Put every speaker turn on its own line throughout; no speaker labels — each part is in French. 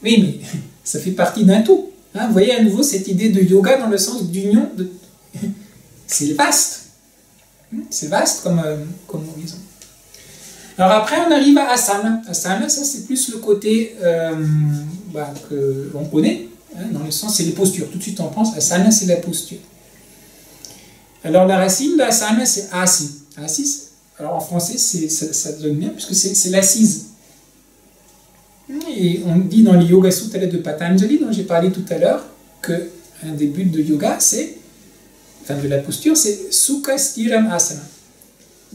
Oui, mais ça fait partie d'un tout. Hein, vous voyez à nouveau cette idée de yoga dans le sens d'union. C'est vaste. C'est vaste comme horizon. Alors après, on arrive à asana. Asana, ça c'est plus le côté qu'on connaît, hein, dans le sens, c'est les postures. Tout de suite on pense, asana c'est la posture. Alors la racine de asana c'est asi. Asi, alors en français ça donne bien, puisque c'est l'assise. Et on dit dans les Yoga Sutras de Patanjali, dont j'ai parlé tout à l'heure, qu'un des buts de yoga, de la posture, c'est Sukha Stiram Asana.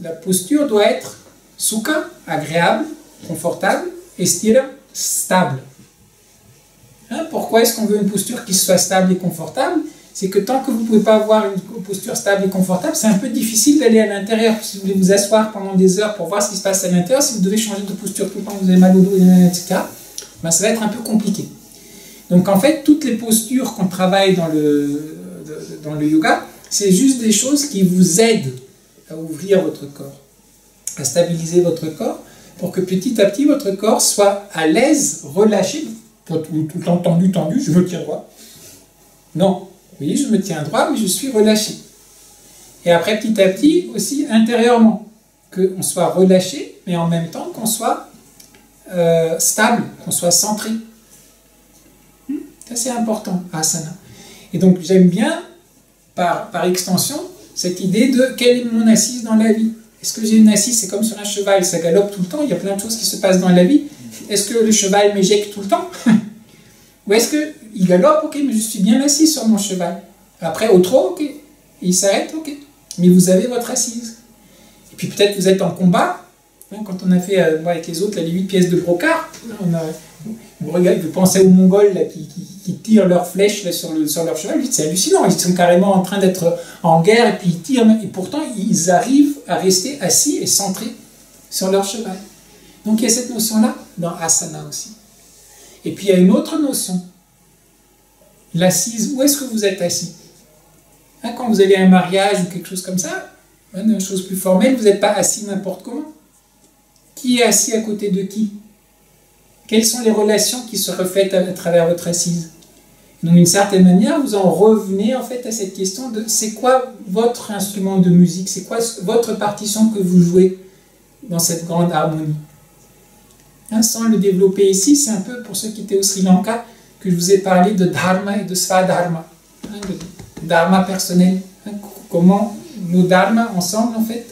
La posture doit être Sukha, agréable, confortable, et Stiram, stable. Hein, pourquoi est-ce qu'on veut une posture qui soit stable et confortable? C'est que tant que vous ne pouvez pas avoir une posture stable et confortable, c'est un peu difficile d'aller à l'intérieur. Si vous voulez vous asseoir pendant des heures pour voir ce qui se passe à l'intérieur, si vous devez changer de posture tout le temps, vous avez mal au dos, etc., ben ça va être un peu compliqué. Donc en fait, toutes les postures qu'on travaille dans le yoga, c'est juste des choses qui vous aident à ouvrir votre corps, à stabiliser votre corps, pour que petit à petit, votre corps soit à l'aise, relâché, tout le temps tendu, je me tiens droit. Non. Oui, je me tiens droit, mais je suis relâché. Et après, petit à petit, aussi intérieurement, qu'on soit relâché, mais en même temps qu'on soit stable, qu'on soit centré. Ça, c'est important, asana. Et donc, j'aime bien, par extension, cette idée de quelle est mon assise dans la vie. Est-ce que j'ai une assise, c'est comme sur un cheval, ça galope tout le temps, il y a plein de choses qui se passent dans la vie. Est-ce que le cheval m'éjecte tout le temps? Ou est-ce qu'il galope, ok, mais je suis bien assis sur mon cheval. Après, au trot, ok. Il s'arrête, ok. Mais vous avez votre assise. Et puis peut-être vous êtes en combat. Hein, quand on a fait avec les autres là, les 8 pièces de brocart, vous pensez aux Mongols là, qui tirent leurs flèches là, sur leur cheval. C'est hallucinant. Ils sont carrément en train d'être en guerre et puis ils tirent. Et pourtant, ils arrivent à rester assis et centrés sur leur cheval. Donc il y a cette notion-là dans asana aussi. Et puis il y a une autre notion, l'assise. Où est-ce que vous êtes assis? Hein, quand vous allez à un mariage ou quelque chose comme ça, hein, une chose plus formelle, vous n'êtes pas assis n'importe comment. Qui est assis à côté de qui? Quelles sont les relations qui se reflètent à travers votre assise? Donc d'une certaine manière, vous en revenez en fait à cette question de c'est quoi votre instrument de musique, c'est quoi votre partition que vous jouez dans cette grande harmonie. Hein, sans le développer ici, c'est un peu pour ceux qui étaient au Sri Lanka que je vous ai parlé de dharma et de svadharma, hein, de dharma personnel, hein, comment nos dharmas ensemble en fait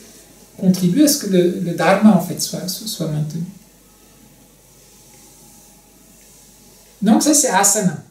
contribuent à ce que le dharma en fait soit maintenu. Donc ça c'est asana.